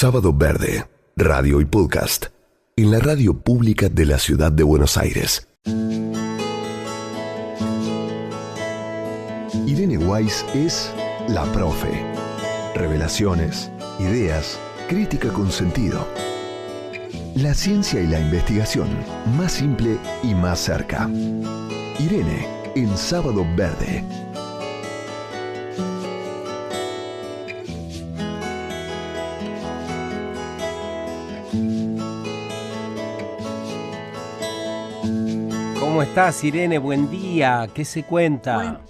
Sábado Verde, radio y podcast, en la radio pública de la ciudad de Buenos Aires. Irene Weiss es la profe. Revelaciones, ideas, crítica con sentido. La ciencia y la investigación, más simple y más cerca. Irene en Sábado Verde. ¿Cómo estás, Irene? Buen día. ¿Qué se cuenta?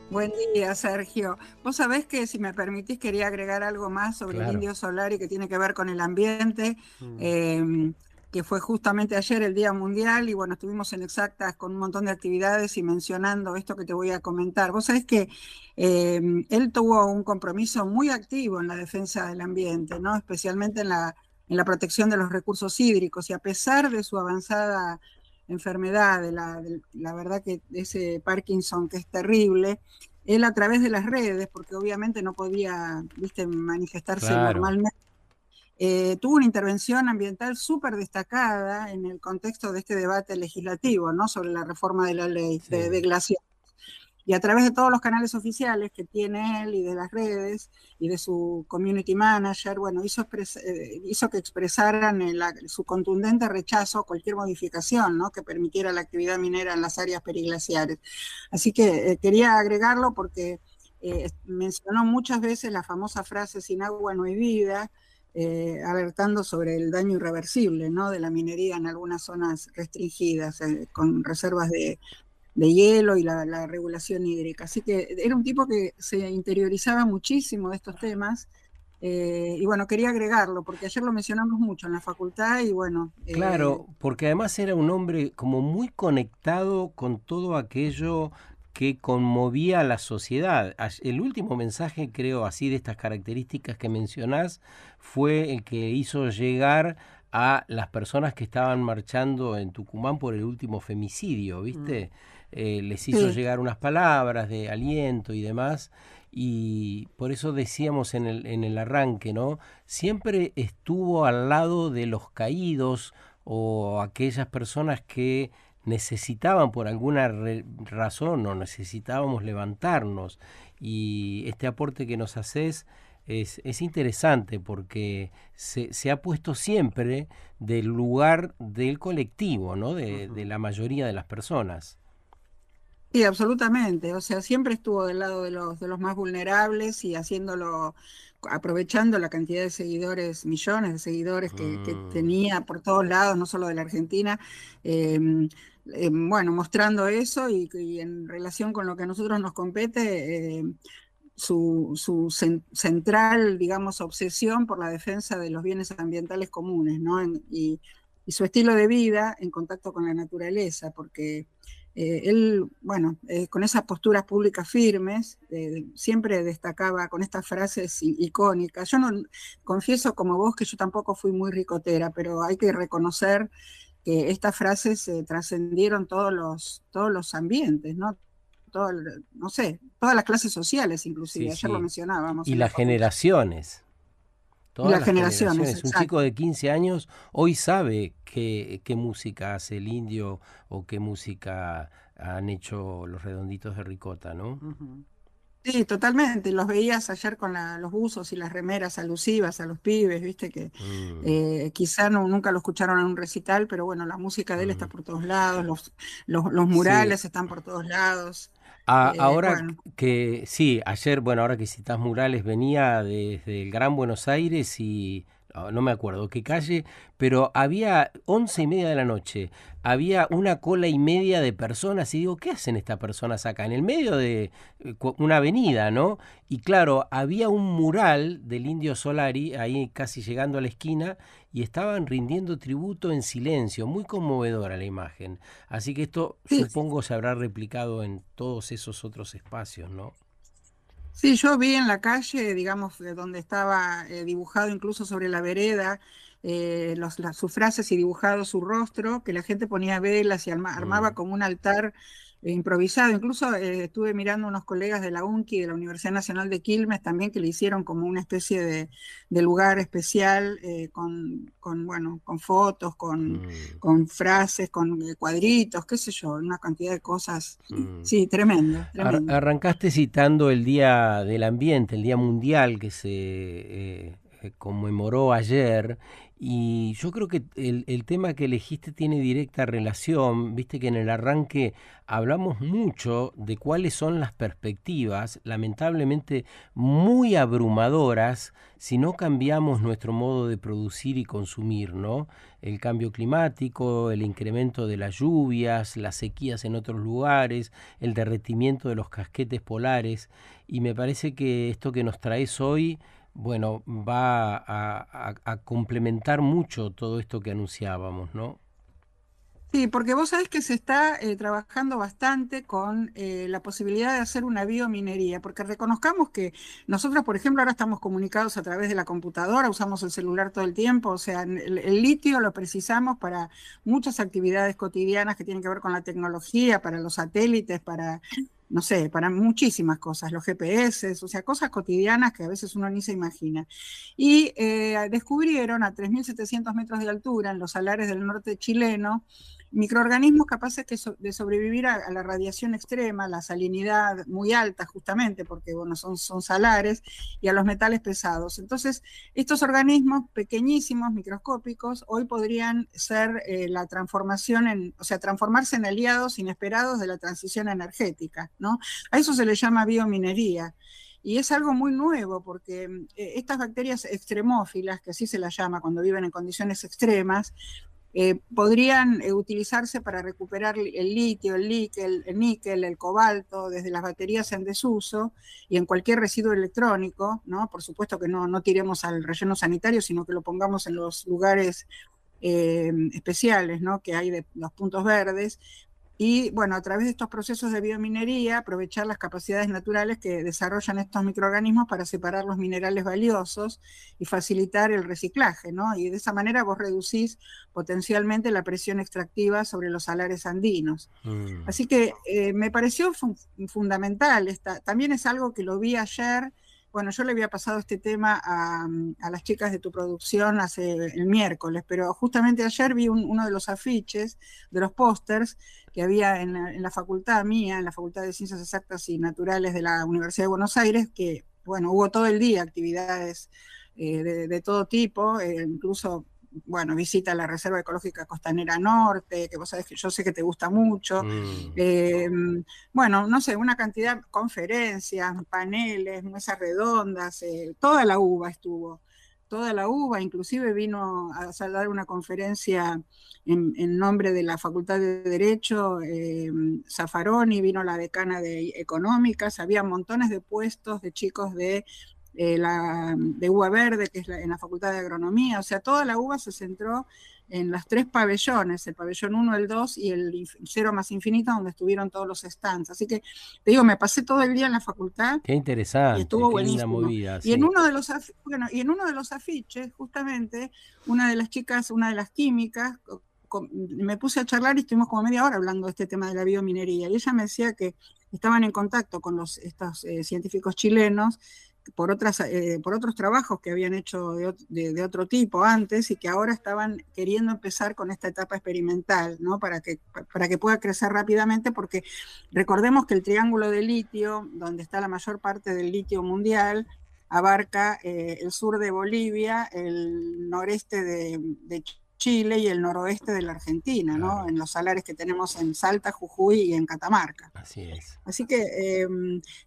Buen día, Sergio. Vos sabés que, si me permitís, quería agregar algo más sobre el Indio Solari que tiene que ver con el ambiente, que fue justamente ayer el Día Mundial, y bueno, estuvimos en Exactas con un montón de actividades y mencionando esto que te voy a comentar. Vos sabés que él tuvo un compromiso muy activo en la defensa del ambiente, ¿no? Especialmente en la protección de los recursos hídricos, y a pesar de su avanzada enfermedad, la verdad que ese Parkinson que es terrible, él a través de las redes, porque obviamente no podía, manifestarse normalmente, tuvo una intervención ambiental súper destacada en el contexto de este debate legislativo, ¿no? Sobre la reforma de la ley de glaciares. Y a través de todos los canales oficiales que tiene él y de las redes y de su community manager, bueno, hizo que expresaran su contundente rechazo a cualquier modificación, ¿no? Que permitiera la actividad minera en las áreas periglaciares. Así que quería agregarlo porque mencionó muchas veces la famosa frase "sin agua no hay vida", alertando sobre el daño irreversible, ¿no? De la minería en algunas zonas restringidas, con reservas de hielo y la regulación hídrica. Así que era un tipo que se interiorizaba muchísimo de estos temas, y bueno, quería agregarlo, porque ayer lo mencionamos mucho en la facultad, y bueno... Claro, porque además era un hombre como muy conectado con todo aquello que conmovía a la sociedad. El último mensaje, creo, así de estas características que mencionás, fue el que hizo llegar a las personas que estaban marchando en Tucumán por el último femicidio, ¿viste? Les hizo llegar unas palabras de aliento y demás, y por eso decíamos en el arranque, ¿no? Siempre estuvo al lado de los caídos o aquellas personas que necesitaban por alguna razón o necesitábamos levantarnos, y este aporte que nos haces es interesante porque se ha puesto siempre del lugar del colectivo, ¿no? De la mayoría de las personas. Sí, absolutamente. O sea, siempre estuvo del lado de los más vulnerables, y haciéndolo, aprovechando la cantidad de seguidores, millones de seguidores que tenía por todos lados, no solo de la Argentina. Bueno, mostrando eso, y en relación con lo que a nosotros nos compete, su central, digamos, obsesión por la defensa de los bienes ambientales comunes, ¿no? Y su estilo de vida en contacto con la naturaleza, porque él, bueno, con esas posturas públicas firmes, siempre destacaba con estas frases icónicas. Yo no confieso, como vos, que yo tampoco fui muy ricotera, pero hay que reconocer que estas frases trascendieron todos los ambientes, ¿no? No sé, todas las clases sociales, inclusive. Ayer lo mencionábamos. Y las generaciones. Y las generaciones. Un chico de 15 años hoy sabe qué música hace el Indio o qué música han hecho los Redonditos de Ricota, ¿no? Sí, totalmente. Los veías ayer con los buzos y las remeras alusivas a los pibes, viste, que quizá nunca lo escucharon en un recital, pero bueno, la música de él está por todos lados, los murales están por todos lados. Ahora bueno. que sí, ayer, bueno, ahora que citas murales, venía desde el Gran Buenos Aires y no me acuerdo qué calle, pero había 11:30 de la noche, había una cola y media de personas, y digo, ¿qué hacen estas personas acá? En el medio de una avenida, ¿no? Y claro, había un mural del Indio Solari, ahí casi llegando a la esquina, y estaban rindiendo tributo en silencio, muy conmovedora la imagen. Así que esto, supongo, se habrá replicado en todos esos otros espacios, ¿no? Sí, yo vi en la calle, digamos, donde estaba dibujado incluso sobre la vereda, sus frases y dibujado su rostro, que la gente ponía velas y armaba como un altar improvisado. Incluso estuve mirando unos colegas de la UNCI, de la Universidad Nacional de Quilmes, también que le hicieron como una especie de lugar especial bueno, con fotos, con frases, con cuadritos, qué sé yo, una cantidad de cosas. Sí, tremendo, tremendo. Arrancaste citando el Día del Ambiente, el Día Mundial que se conmemoró ayer, y yo creo que el tema que elegiste tiene directa relación. Viste que en el arranque hablamos mucho de cuáles son las perspectivas, lamentablemente muy abrumadoras, si no cambiamos nuestro modo de producir y consumir, ¿no? El cambio climático, el incremento de las lluvias, las sequías en otros lugares, el derretimiento de los casquetes polares, y me parece que esto que nos traes hoy, bueno, va a complementar mucho todo esto que anunciábamos, ¿no? Sí, porque vos sabés que se está trabajando bastante con la posibilidad de hacer una biominería, porque reconozcamos que nosotros, por ejemplo, ahora estamos comunicados a través de la computadora, usamos el celular todo el tiempo, o sea, el litio lo precisamos para muchas actividades cotidianas que tienen que ver con la tecnología, para los satélites, para, no sé, para muchísimas cosas, los GPS, o sea, cosas cotidianas que a veces uno ni se imagina. Y descubrieron a 3.700 metros de altura, en los salares del norte chileno, microorganismos capaces de sobrevivir a la radiación extrema, a la salinidad muy alta justamente, porque bueno, son salares, y a los metales pesados. Entonces, estos organismos pequeñísimos, microscópicos, hoy podrían ser la transformación, o sea, transformarse en aliados inesperados de la transición energética, ¿no? A eso se le llama biominería. Y es algo muy nuevo porque estas bacterias extremófilas, que así se las llama cuando viven en condiciones extremas, podrían utilizarse para recuperar el litio, el níquel, el cobalto, desde las baterías en desuso y en cualquier residuo electrónico, ¿no? Por supuesto que no tiremos al relleno sanitario, sino que lo pongamos en los lugares especiales, ¿no? Que hay de los puntos verdes. Y bueno, a través de estos procesos de biominería, aprovechar las capacidades naturales que desarrollan estos microorganismos para separar los minerales valiosos y facilitar el reciclaje, ¿no? Y de esa manera vos reducís potencialmente la presión extractiva sobre los salares andinos. Así que me pareció fundamental. También es algo que lo vi ayer. Bueno, yo le había pasado este tema a las chicas de tu producción el miércoles, pero justamente ayer vi uno de los afiches, de los pósters que había en la facultad mía, en la Facultad de Ciencias Exactas y Naturales de la Universidad de Buenos Aires, que, bueno, hubo todo el día actividades de todo tipo, incluso, bueno, visita a la Reserva Ecológica Costanera Norte, que vos sabés que yo sé que te gusta mucho. Bueno, no sé, una cantidad de conferencias, paneles, mesas redondas, toda la UBA estuvo. Toda la UBA, inclusive vino a dar una conferencia en nombre de la Facultad de Derecho, Zaffaroni, vino la decana de Económicas, había montones de puestos de chicos de UBA Verde, que es en la Facultad de Agronomía, o sea, toda la UBA se centró en los 3 pabellones, el pabellón 1, el 2 y el 0 más infinito, donde estuvieron todos los stands. Así que, te digo, me pasé todo el día en la facultad. Qué interesante, y estuvo qué buenísimo. linda movida. Y sí. en uno de los afiches, justamente, una de las chicas, una de las químicas, me puse a charlar y estuvimos como media hora hablando de este tema de la biominería. Y ella me decía que estaban en contacto con estos científicos chilenos por otros trabajos que habían hecho de otro tipo antes y que ahora estaban queriendo empezar con esta etapa experimental, ¿no? Para que pueda crecer rápidamente, porque recordemos que el triángulo de litio, donde está la mayor parte del litio mundial, abarca el sur de Bolivia, el noreste de Chile y el noroeste de la Argentina, ¿no? Claro. En los salares que tenemos en Salta, Jujuy y en Catamarca. Así es. Así que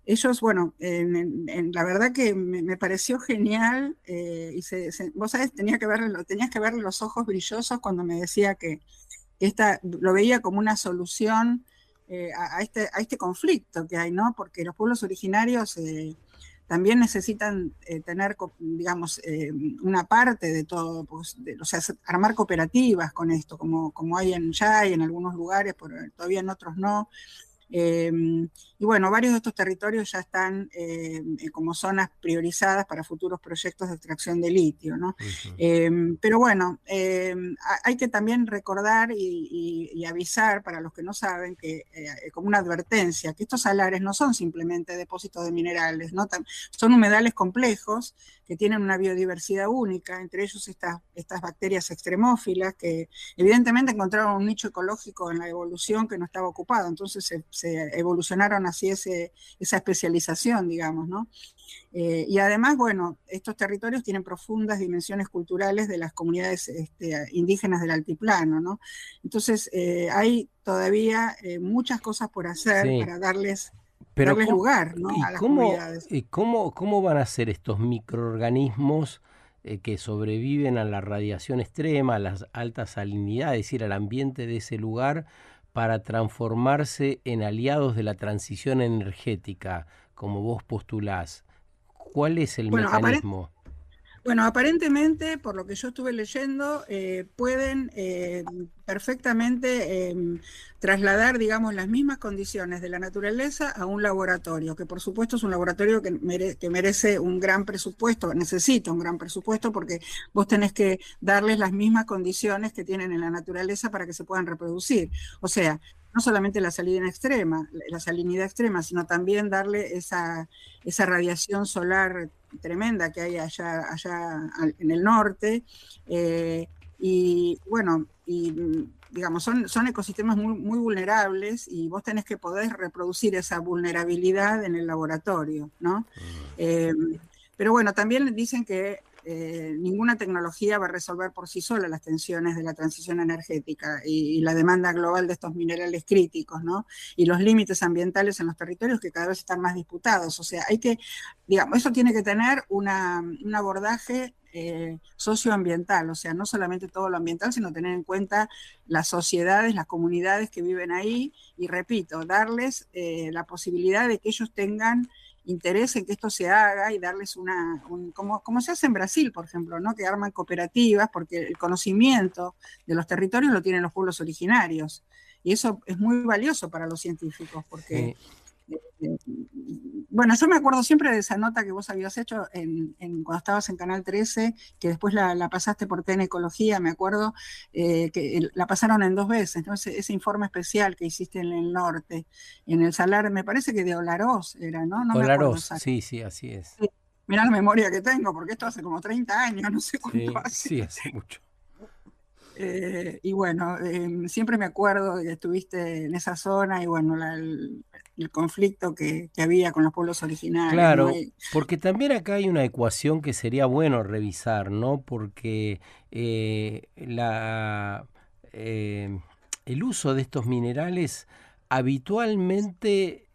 ellos, bueno, la verdad que me pareció genial y vos sabés, tenías que verle los ojos brillosos cuando me decía que lo veía como una solución a este conflicto que hay, ¿no? Porque los pueblos originarios también necesitan tener, digamos, una parte de todo, pues, o sea, armar cooperativas con esto, como hay ya hay en algunos lugares, pero todavía en otros no. Y bueno, varios de estos territorios ya están como zonas priorizadas para futuros proyectos de extracción de litio, ¿no? Pero bueno, hay que también recordar y avisar para los que no saben que, como una advertencia, que estos salares no son simplemente depósitos de minerales, ¿no? Son humedales complejos que tienen una biodiversidad única, entre ellos estas bacterias extremófilas que evidentemente encontraron un nicho ecológico en la evolución que no estaba ocupado, entonces se evolucionaron así esa especialización, digamos, ¿no? Y además, bueno, estos territorios tienen profundas dimensiones culturales de las comunidades indígenas del altiplano, ¿no? Entonces, hay todavía muchas cosas por hacer para darles lugar, ¿no? A las comunidades. ¿Y cómo van a ser estos microorganismos que sobreviven a la radiación extrema, a las altas salinidades, es decir, al ambiente de ese lugar, para transformarse en aliados de la transición energética, como vos postulás? ¿Cuál es el mecanismo? Bueno, aparentemente, por lo que yo estuve leyendo, pueden perfectamente trasladar, digamos, las mismas condiciones de la naturaleza a un laboratorio, que por supuesto es un laboratorio que merece un gran presupuesto, necesita un gran presupuesto, porque vos tenés que darles las mismas condiciones que tienen en la naturaleza para que se puedan reproducir. O sea, no solamente la salinidad extrema, sino también darle esa radiación solar tremenda que hay allá en el norte, y bueno, digamos, son ecosistemas muy vulnerables y vos tenés que poder reproducir esa vulnerabilidad en el laboratorio, ¿no? Pero bueno, también dicen que ninguna tecnología va a resolver por sí sola las tensiones de la transición energética y la demanda global de estos minerales críticos, ¿no? Y los límites ambientales en los territorios que cada vez están más disputados. O sea, digamos, eso tiene que tener un abordaje socioambiental, o sea, no solamente todo lo ambiental, sino tener en cuenta las sociedades, las comunidades que viven ahí, y repito, darles la posibilidad de que ellos tengan interés en que esto se haga y darles como se hace en Brasil, por ejemplo, ¿no? Que arman cooperativas, porque el conocimiento de los territorios lo tienen los pueblos originarios. Y eso es muy valioso para los científicos, porque, bueno, yo me acuerdo siempre de esa nota que vos habías hecho cuando estabas en Canal 13, que después la pasaste por TN Ecología, me acuerdo, que la pasaron en 2 veces, ¿no? Ese informe especial que hiciste en el norte, en el Salar, me parece que de Olaroz era, ¿no? No me acuerdo. Sí, así es. Sí. Mirá la memoria que tengo, porque esto hace como 30 años, no sé cuánto hace. Sí, hace mucho. Y bueno, siempre me acuerdo de que estuviste en esa zona y bueno, el conflicto que había con los pueblos originarios. Claro, ¿no? porque también acá hay una ecuación que sería bueno revisar, ¿no? Porque el uso de estos minerales habitualmente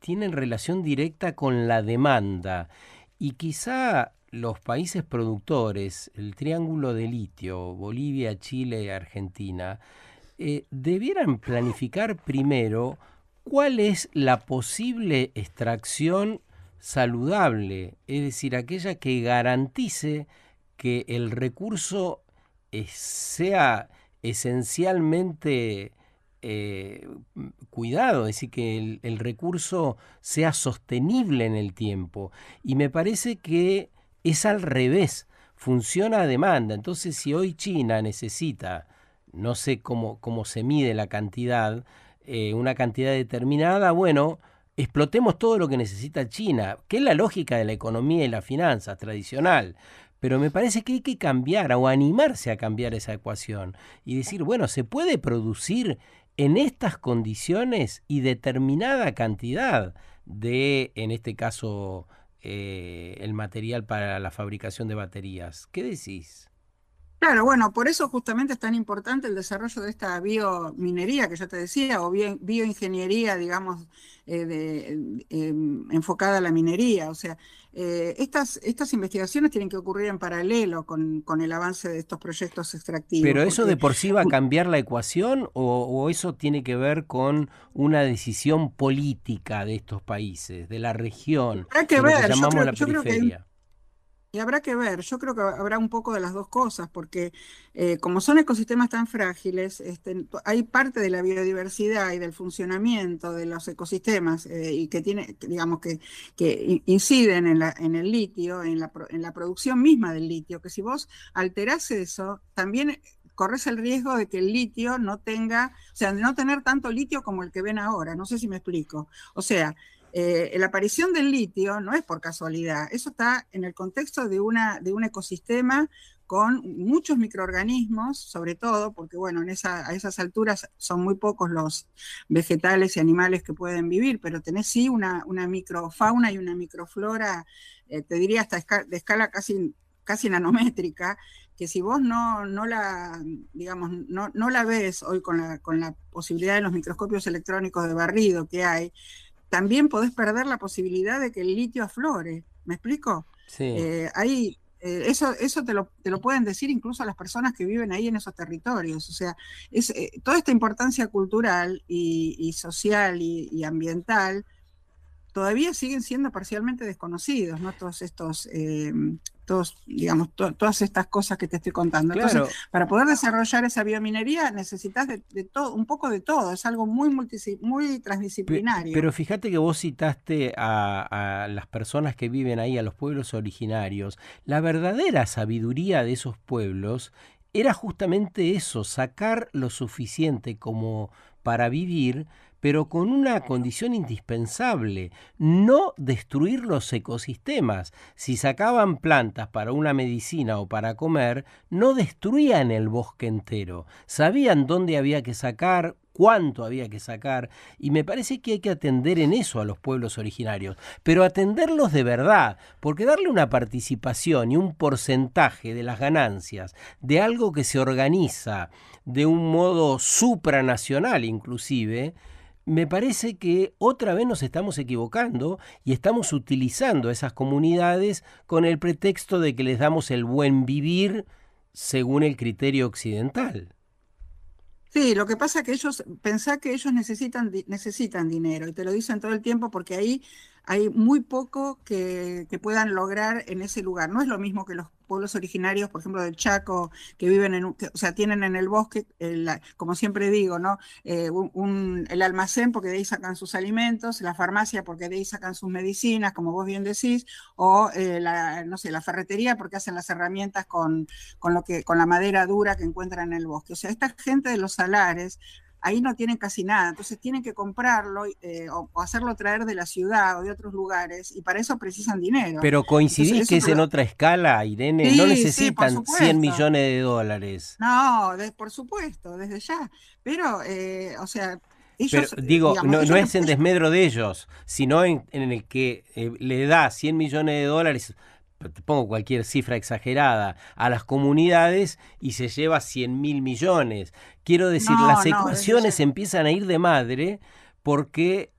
tienen relación directa con la demanda, y quizá los países productores, el triángulo de litio, Bolivia, Chile, Argentina, debieran planificar primero cuál es la posible extracción saludable, es decir, aquella que garantice que el recurso sea esencialmente cuidado, es decir, que el recurso sea sostenible en el tiempo. Y me parece que es al revés, funciona a demanda. Entonces, si hoy China necesita, no sé cómo se mide la cantidad, una cantidad determinada, bueno, explotemos todo lo que necesita China, que es la lógica de la economía y la finanza tradicional. Pero me parece que hay que cambiar o animarse a cambiar esa ecuación y decir, bueno, se puede producir en estas condiciones y determinada cantidad de, en este caso, el material para la fabricación de baterías. ¿Qué decís? Claro, bueno, por eso justamente es tan importante el desarrollo de esta biominería que yo te decía, o bioingeniería, digamos, enfocada a la minería. O sea, estas investigaciones tienen que ocurrir en paralelo con el avance de estos proyectos extractivos. ¿Pero eso de por sí va a cambiar la ecuación o eso tiene que ver con una decisión política de estos países, de la región, Hay que de lo que ver, llamamos la yo creo que periferia? Y habrá que ver, yo creo que habrá un poco de las dos cosas, porque como son ecosistemas tan frágiles, hay parte de la biodiversidad y del funcionamiento de los ecosistemas y que tiene, digamos, que inciden en el litio, en la producción misma del litio, que si vos alterás eso, también corres el riesgo de que el litio no tenga, o sea, de no tener tanto litio como el que ven ahora, no sé si me explico. O sea, la aparición del litio no es por casualidad, eso está en el contexto de un ecosistema con muchos microorganismos, sobre todo, porque bueno, a esas alturas son muy pocos los vegetales y animales que pueden vivir, pero tenés sí una microfauna y una microflora, te diría hasta de escala casi nanométrica, que si vos no la, digamos, no la ves hoy con la posibilidad de los microscopios electrónicos de barrido que hay, también podés perder la posibilidad de que el litio aflore. ¿Me explico? Sí. Eso te lo pueden decir incluso las personas que viven ahí en esos territorios. O sea, toda esta importancia cultural y social y ambiental todavía siguen siendo parcialmente desconocidos, ¿no? Digamos, todas estas cosas que te estoy contando. Claro. Entonces, para poder desarrollar esa biominería necesitas de todo, un poco de todo, es algo muy transdisciplinario. Pero fíjate que vos citaste a las personas que viven ahí, a los pueblos originarios. La verdadera sabiduría de esos pueblos era justamente eso, sacar lo suficiente como para vivir, pero con una condición indispensable, no destruir los ecosistemas. Si sacaban plantas para una medicina o para comer, no destruían el bosque entero. Sabían dónde había que sacar, cuánto había que sacar, y me parece que hay que atender en eso a los pueblos originarios, pero atenderlos de verdad, porque darle una participación y un porcentaje de las ganancias de algo que se organiza de un modo supranacional inclusive, me parece que otra vez nos estamos equivocando y estamos utilizando esas comunidades con el pretexto de que les damos el buen vivir según el criterio occidental. Sí, lo que pasa es que pensá que ellos necesitan dinero, y te lo dicen todo el tiempo porque ahí hay muy poco que puedan lograr en ese lugar. No es lo mismo que los pueblos originarios, por ejemplo, del Chaco, que viven o sea, tienen en el bosque, como siempre digo, ¿no? El almacén porque de ahí sacan sus alimentos, la farmacia porque de ahí sacan sus medicinas, como vos bien decís, o no sé, la ferretería porque hacen las herramientas con la madera dura que encuentran en el bosque. O sea, esta gente de los salares ahí no tienen casi nada, entonces tienen que comprarlo o hacerlo traer de la ciudad o de otros lugares, y para eso precisan dinero. Pero coincidís entonces, que es en otra escala, Irene, sí, no necesitan necesitan 100 millones de dólares. No, por supuesto, desde ya, pero, o sea, ellos, pero digo, digamos, no es en desmedro de ellos, sino en el que le da 100 millones de dólares, te pongo cualquier cifra exagerada, a las comunidades y se lleva 100.000 millones. Quiero decir, las ecuaciones empiezan a ir de madre porque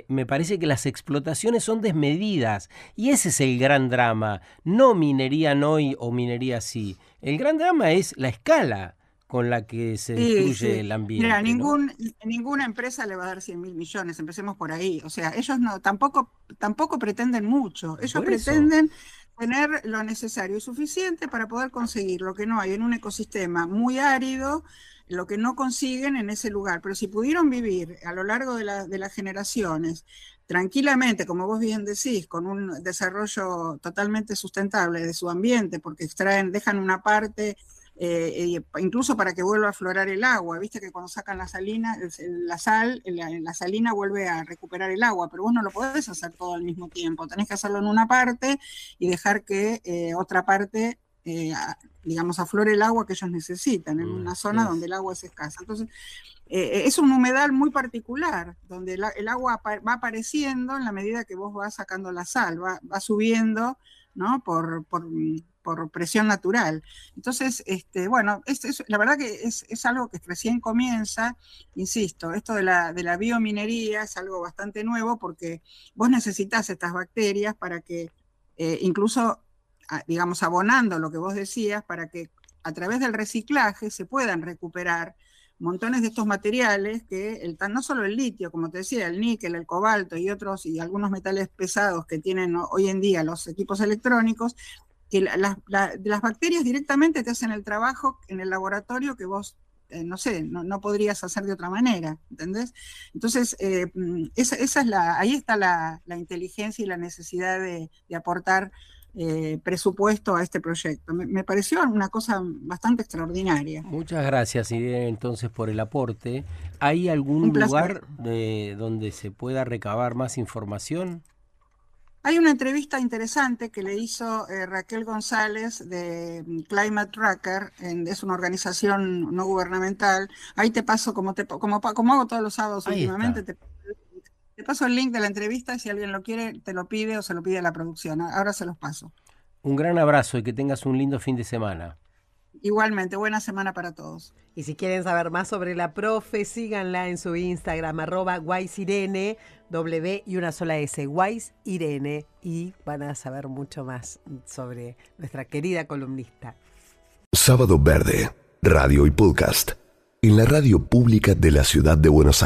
me parece que las explotaciones son desmedidas y ese es el gran drama, no minería no o minería sí. El gran drama es la escala con la que se destruye el ambiente. Mira, ninguna empresa le va a dar 100.000 millones, empecemos por ahí. O sea, ellos tampoco pretenden mucho, ellos pretenden tener lo necesario y suficiente para poder conseguir lo que no hay en un ecosistema muy árido, lo que no consiguen en ese lugar. Pero si pudieron vivir a lo largo de las generaciones tranquilamente, como vos bien decís, con un desarrollo totalmente sustentable de su ambiente, porque dejan una parte, incluso para que vuelva a aflorar el agua. Viste que cuando sacan la salina, la salina vuelve a recuperar el agua, pero vos no lo podés hacer todo al mismo tiempo. Tenés que hacerlo en una parte y dejar que otra parte, digamos, aflore el agua que ellos necesitan, en una zona donde el agua es escasa. Entonces, es un humedal muy particular, donde el agua va apareciendo en la medida que vos vas sacando la sal, va subiendo, ¿no? por presión natural. Entonces, bueno, la verdad que es algo que recién comienza, insisto, esto de la biominería es algo bastante nuevo porque vos necesitas estas bacterias para que, incluso, digamos, abonando lo que vos decías, para que a través del reciclaje se puedan recuperar montones de estos materiales que no solo el litio, como te decía, el níquel, el cobalto y otros, y algunos metales pesados que tienen hoy en día los equipos electrónicos, que las bacterias directamente te hacen el trabajo en el laboratorio que vos, no sé, no podrías hacer de otra manera, ¿entendés? Entonces, ahí está la inteligencia y la necesidad de aportar presupuesto a este proyecto. Me pareció una cosa bastante extraordinaria. Muchas gracias, Irene, entonces, por el aporte. ¿Hay algún Un placer. lugar donde se pueda recabar más información? Hay una entrevista interesante que le hizo Raquel González de Climate Tracker, es una organización no gubernamental. Ahí te paso, como hago todos los sábados Ahí últimamente, está. te paso el link de la entrevista, si alguien lo quiere, te lo pide o se lo pide a la producción. Ahora se los paso. Un gran abrazo y que tengas un lindo fin de semana. Igualmente, buena semana para todos. Y si quieren saber más sobre la profe, síganla en su Instagram, @guaysirene, W y una sola S, Guaysirene, y van a saber mucho más sobre nuestra querida columnista. Sábado Verde, radio y podcast, en la radio pública de la ciudad de Buenos Aires.